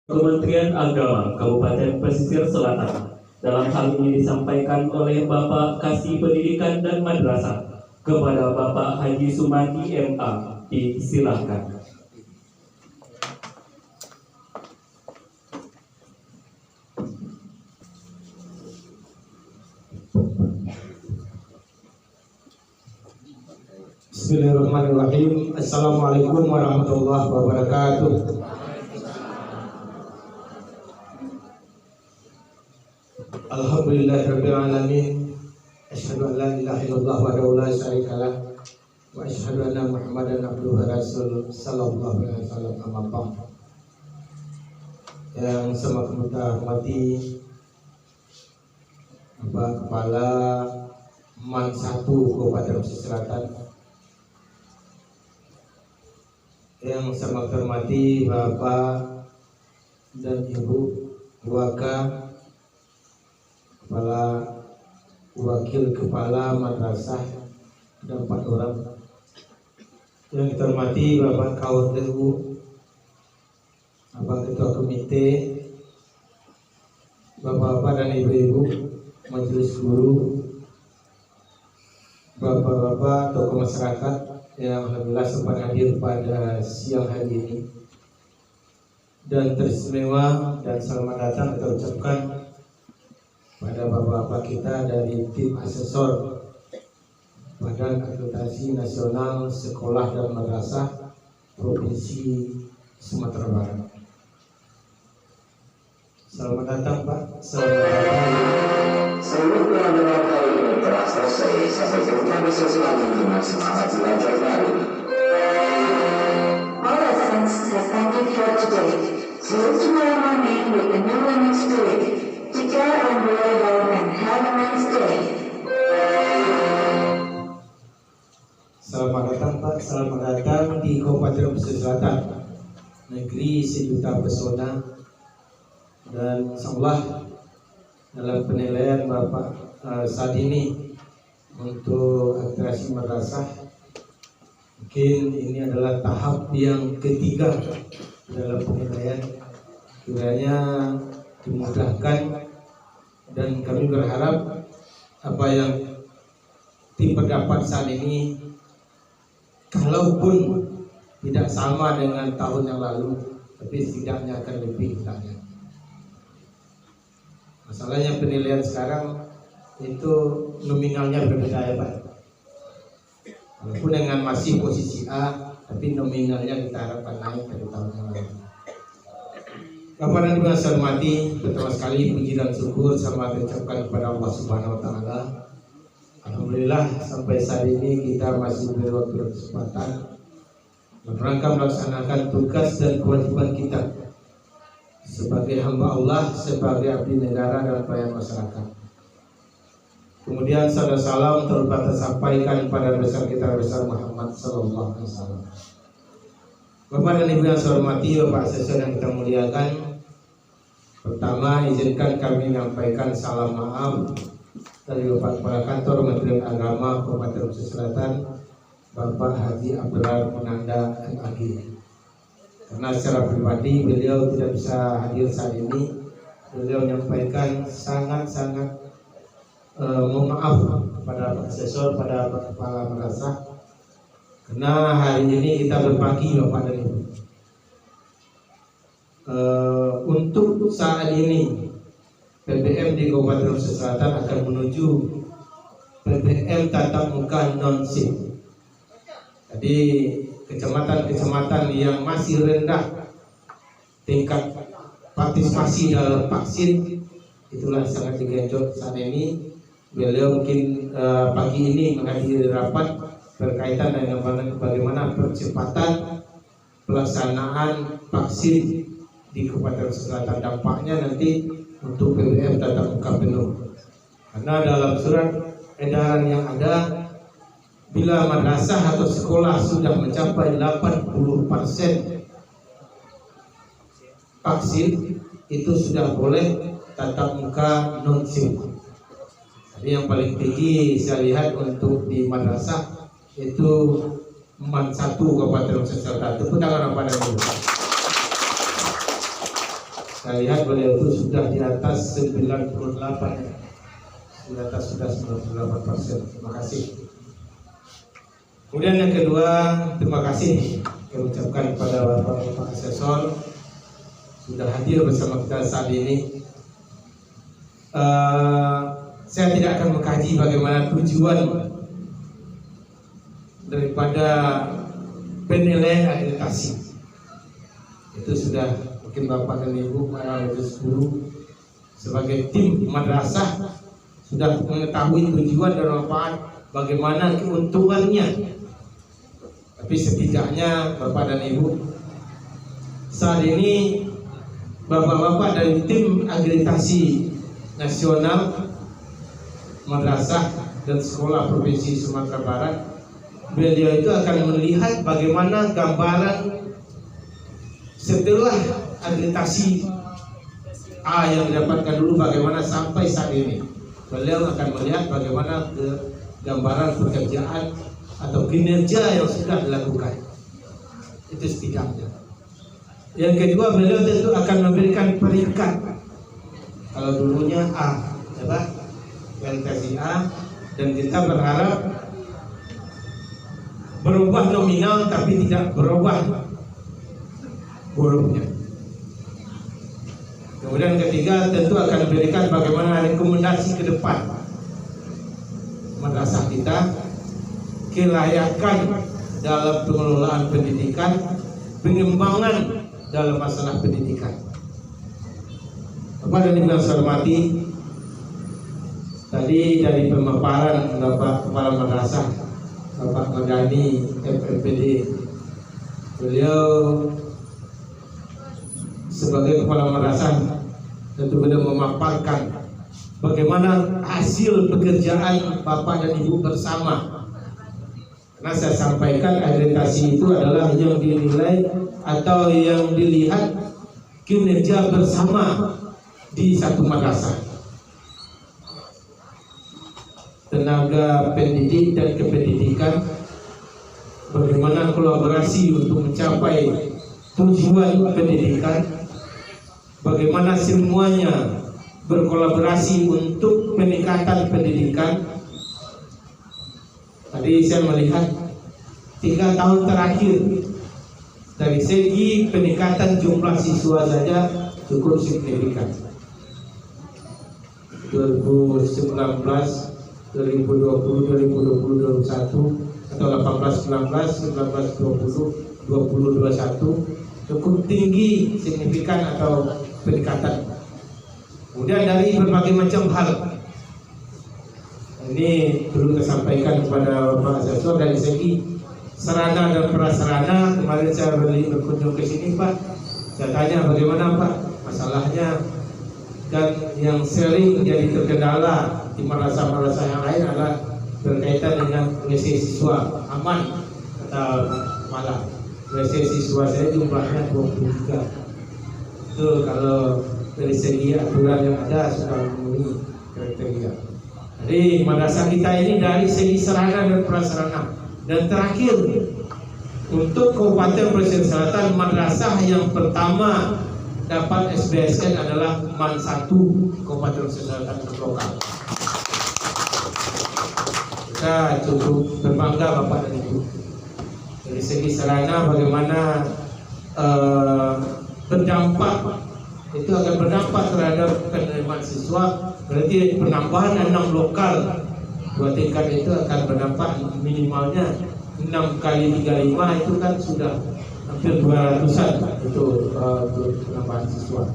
Kementerian Agama Kabupaten Pesisir Selatan. Dalam hal ini disampaikan oleh Bapak Kasih Pendidikan dan Madrasah kepada Bapak Haji Sumandi MA. Disilakan. Bismillahirrahmanirrahim. Assalamualaikum warahmatullahi wabarakatuh. Alhamdulillahirabbil alamin. Asyhadu an la ilaha illallah wahdahu la syarikalah wa asyhadu anna Muhammadan abduhu wa rasuluh sallallahu alaihi wasallam. Amma ba'd. Yang sama kita hormati Bapak Kepala Man 1 Kabupaten Pesisir Selatan, yang saya hormati Bapak dan Ibu keluarga, wakil kepala madrasah, ada 4 orang. Yang kita hormati Bapak KWTU, Bapak Ketua Komite, Bapak-bapak dan ibu-ibu majelis guru, bapak-bapak tokoh masyarakat yang alhamdulillah sempat hadir pada siang hari ini, dan teristimewa dan selamat datang kita ucapkan pada bapak-bapak kita dari tim asesor Badan Akreditasi Nasional Sekolah dan Madrasah Provinsi Sumatera Barat. Selamat datang Pak. Selamat datang. Seluruh pelajaran kali ini telah selesai. Sampai jumpa besok lagi dengan semangat belajar baru. All lessons have ended for today. See you tomorrow morning with a new learning spirit. Take care and be well and have a nice day. Selamat datang Pak. Selamat datang di Kabupaten Pesisir Selatan, negeri sejuta pesona. Dan insyaallah dalam penilaian Bapak saat ini untuk akreditasi madrasah, mungkin ini adalah tahap yang ketiga dalam penilaian. Kiranya dimudahkan, dan kami berharap apa yang tim pendapat saat ini, kalaupun tidak sama dengan tahun yang lalu, tapi setidaknya akan lebih banyak. Masalahnya penilaian sekarang itu nominalnya berbeda ya Pak. Walaupun dengan masih posisi A, tapi nominalnya kita harapkan naik dari tahun yang lalu. Bapak dan Ibu saya hormati, pertama sekali puji dan syukur sama ucapkan kepada Allah Subhanahu Wa Taala. Alhamdulillah sampai saat ini kita masih diberi waktu dan kesempatan merangka melaksanakan tugas dan kewajiban kita sebagai hamba Allah, sebagai abdi negara dan pelayan masyarakat. Kemudian salam terbatas sampaikan pada besar kita besar Muhammad Sallallahu Alaihi Wasallam. Bapak dan Ibu yang saya hormati, Bapak asesor yang kita muliakan, pertama izinkan kami menyampaikan salam maaf dari Bapak Kepala Kantor Kementerian Agama Kabupaten Pesisir Selatan, Bapak Haji Abdullah Munanda MAG. Karena secara pribadi beliau tidak bisa hadir saat ini. Beliau menyampaikan sangat-sangat mohon maaf kepada Pak Asesor, pada Pak Kepala Madrasah, karena hari ini kita berbagi Bapak dan Ibu. Untuk saat ini PPM di Kabupaten Pesisir Selatan akan menuju PPM tatap muka non-SIM. Jadi kecamatan-kecamatan yang masih rendah tingkat partisipasi dalam vaksin, itulah sangat digenjot saat ini. Beliau mungkin pagi ini menghadiri rapat berkaitan dengan bagaimana percepatan pelaksanaan vaksin di Kabupaten Selatan. Dampaknya nanti untuk PPM tatap muka penuh, karena dalam surat edaran yang ada, bila madrasah atau sekolah sudah mencapai 80% vaksin, itu sudah boleh tatap muka non-SIM. Jadi yang paling tinggi saya lihat untuk di madrasah itu Man 1 Kabupaten Pesisir Selatan. Tepuk tangan apa dan Saya lihat beliau itu sudah di atas 98 ya. Di atas sudah 98%. Terima kasih. Kemudian yang kedua, terima kasih kami ucapkan kepada Bapak Asesor sudah hadir bersama kita saat ini. Saya tidak akan mengkaji bagaimana tujuan daripada penilaian akreditasi. Itu sudah mungkin Bapak dan Ibu para majelis guru sebagai tim madrasah sudah mengetahui tujuan dan manfaat bagaimana keuntungannya. Tapi setidaknya Bapak dan Ibu saat ini Bapak-bapak dari tim akreditasi nasional madrasah dan sekolah provinsi Sumatera Barat, beliau itu akan melihat bagaimana gambaran setelah akreditasi A yang didapatkan dulu bagaimana sampai saat ini. Beliau akan melihat bagaimana gambaran pekerjaan atau kinerja yang sudah dilakukan. Itu setidaknya. Yang kedua, beliau tentu akan memberikan peringkat. Kalau dulunya A, coba akreditasi A, dan kita berharap berubah nominal tapi tidak berubah hurufnya. Kemudian ketiga, tentu akan memberikan bagaimana rekomendasi ke depan madrasah kita, kelayakan dalam pengelolaan pendidikan, pengembangan dalam masalah pendidikan. Bapak dan Ibu yang saya hormati, tadi dari pemaparan Bapak Kepala Madrasah, Bapak Madani FMPD, beliau sebagai Kepala Madrasah tentu beliau memaparkan bagaimana hasil pekerjaan Bapak dan Ibu bersama. Karena saya sampaikan akreditasi itu adalah yang dinilai atau yang dilihat kinerja bersama di satu madrasah. Tenaga pendidik dan kependidikan, bagaimana kolaborasi untuk mencapai tujuan pendidikan, bagaimana semuanya berkolaborasi untuk peningkatan pendidikan. Tadi saya melihat 3 tahun terakhir dari segi peningkatan jumlah siswa saja cukup signifikan. 2019, 2020, 2020, 2021 atau 18, 19, 19, 20, 20, 21 cukup tinggi signifikan atau peningkatan. Kemudian dari berbagai macam hal. Ini perlu saya sampaikan kepada Bapak Asesor dari segi sarana dan prasarana. Kemarin saya berkunjung ke sini, Pak. Saya tanya bagaimana Pak masalahnya, dan yang sering jadi terkendala di madrasah-madrasah yang lain adalah berkaitan dengan WC siswa aman atau malah WC siswa saya jumlahnya 23. Itu kalau dari segi aturan yang ada sudah memenuhi kriteria. Jadi madrasah kita ini dari segi sarana dan prasarana. Dan terakhir, untuk Kabupaten Pesisir Selatan, madrasah yang pertama dapat SBSN adalah MAN 1 Kabupaten Pesisir Selatan lokal. Kita cukup berbangga Bapak dan Ibu. Dari segi sarana bagaimana berdampak, itu akan berdampak terhadap penerimaan siswa. Berarti penambahan 6 lokal 2 tingkat itu akan berdampak minimalnya 6 kali 35, itu kan sudah hampir 200-an itu penambahan siswa.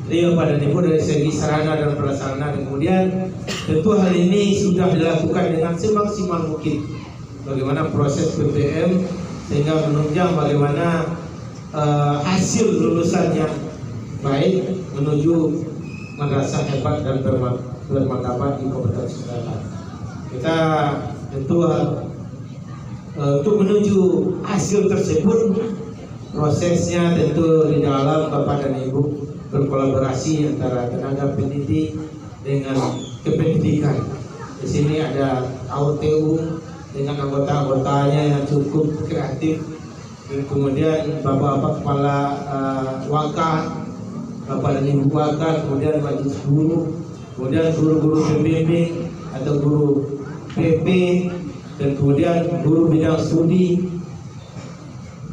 Jadi Bapak dan Ibu dari segi sarana dan prasarana, dan kemudian tentu hal ini sudah dilakukan dengan semaksimal mungkin. Bagaimana proses PPM sehingga menunjang bagaimana hasil lulusan yang baik menuju madrasah hebat dan bermartabat di Kabupaten Selatan. Kita tentu untuk menuju hasil tersebut, prosesnya tentu di dalam Bapak dan Ibu berkolaborasi antara tenaga pendidik dengan kependidikan. Di sini ada AUTU dengan anggota-anggotanya yang cukup kreatif, dan kemudian Bapak-bapak kepala wakaf Bapak dan Ibu wakil, kemudian majelis guru, kemudian guru-guru pembimbing atau guru PP, dan kemudian guru bidang studi.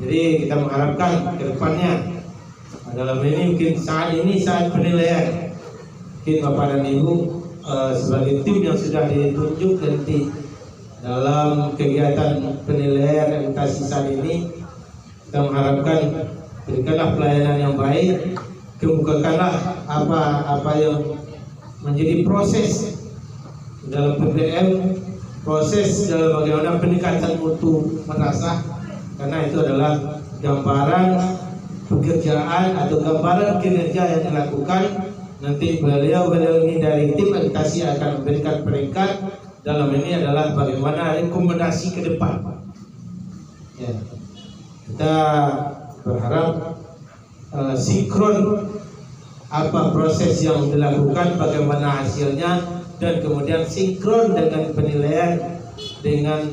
Jadi kita mengharapkan ke depannya dalam ini mungkin saat penilaian, mungkin Bapak dan Ibu sebagai tim yang sudah ditunjuk nanti dalam kegiatan penilaian akreditasi saat ini, kita mengharapkan berikanlah pelayanan yang baik, kemukakanlah apa yang menjadi proses dalam PPM, proses dalam bagaimana peningkatan mutu madrasah, karena itu adalah gambaran pekerjaan atau gambaran kinerja yang dilakukan. Nanti beliau ini dari tim akreditasi akan memberikan peringkat. Dalam ini adalah bagaimana rekomendasi ke depan. Ya. Kita berharap sinkron apa proses yang dilakukan, bagaimana hasilnya, dan kemudian sinkron dengan penilaian dengan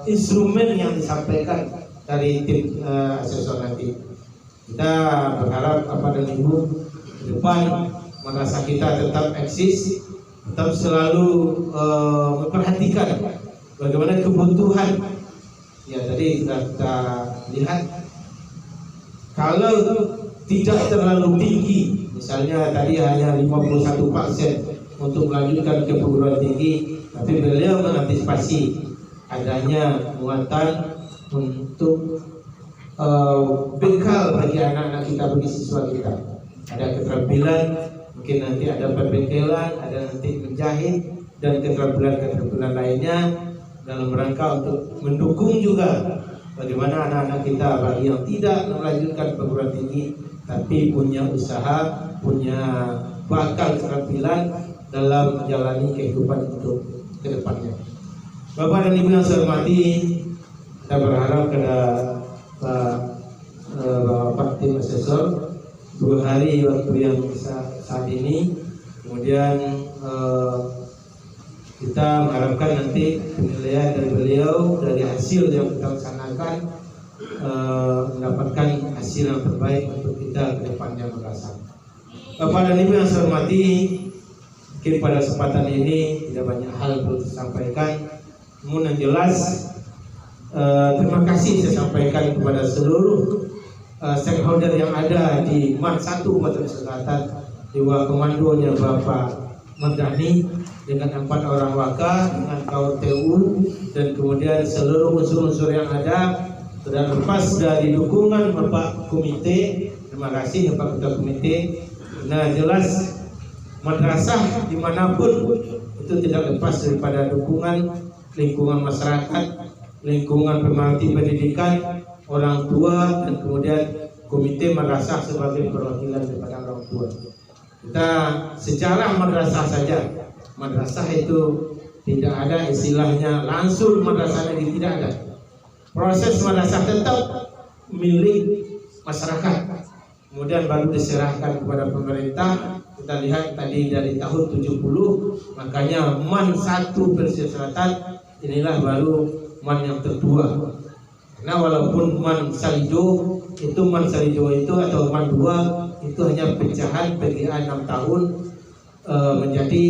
instrumen yang disampaikan dari tim asesor nanti. Kita berharap Bapak dan Ibu ke depan madrasah kita tetap eksis, tetap selalu memperhatikan bagaimana kebutuhan. Ya, tadi kita lihat kalau tidak terlalu tinggi, misalnya tadi hanya 51% untuk melanjutkan ke perguruan tinggi, tapi beliau mengantisipasi adanya muatan untuk bekal bagi anak-anak kita, bagi siswa kita. Ada keterampilan, mungkin nanti ada perbekalan, ada nanti menjahit dan keterampilan lainnya dalam rangka untuk mendukung juga bagaimana anak-anak kita bagi yang tidak melanjutkan perguruan tinggi tapi punya usaha, punya bakal keterampilan dalam menjalani kehidupan untuk kedepannya. Bapak dan Ibu yang saya hormati, kita berharap kepada Bapak tim asesor 2 hari waktu yang saat ini, kemudian kita mengharapkan nanti penilaian dari beliau dari hasil yang kita laksanakan mendapatkan hasil yang terbaik untuk kita ke depannya madrasah. Bapak dan Ibu yang saya hormati, mungkin pada kesempatan ini tidak banyak hal perlu disampaikan, namun yang jelas terima kasih saya sampaikan kepada seluruh stakeholder yang ada di MAN 1 Madrasah Selatan, di bawah komandonya Bapak Mardani dengan 4 orang waka, dengan KWTU dan kemudian seluruh unsur-unsur yang ada, dan lepas dari dukungan Bapak Komite. Terima kasih Bapak Ketua Komite. Nah, jelas madrasah dimanapun itu tidak lepas daripada dukungan lingkungan masyarakat, lingkungan pemerhati pendidikan, orang tua, dan kemudian komite madrasah sebagai perwakilan daripada orang tua. Kita sejarah madrasah saja, madrasah itu tidak ada istilahnya langsung madrasah ini, tidak ada. Proses madrasah tetap milik masyarakat, kemudian baru diserahkan kepada pemerintah. Kita lihat tadi dari tahun 70, makanya MAN 1 Persija Selatan inilah baru MAN yang tertua. Karena walaupun MAN Salido itu atau MAN 2 itu hanya pecahan PGA 6 tahun menjadi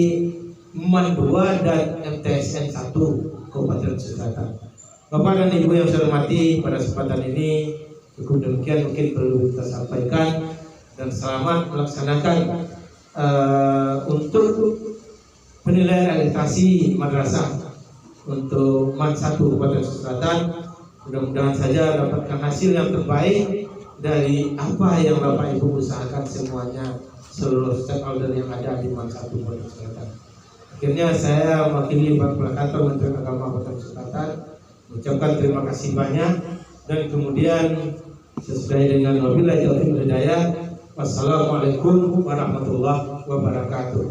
MAN 2 dan MTSN 1 Kabupaten Selatan. Bapak dan Ibu yang saya hormati, pada kesempatan ini cukup demikian mungkin perlu kita sampaikan, dan selamat melaksanakan untuk penilaian akreditasi madrasah untuk MAN 1 Kabupaten Selatan. Mudah-mudahan saja dapatkan hasil yang terbaik dari apa yang Bapak Ibu usahakan semuanya, seluruh stakeholder yang ada di MAN 1 Kabupaten Selatan. Akhirnya saya mewakili Bapak Plakator Menteri Agama Kabupaten Selatan mengucapkan terima kasih banyak, dan kemudian sesuai dengan wabillahi taufiq wal hidayah. Wassalamualaikum warahmatullahi wabarakatuh.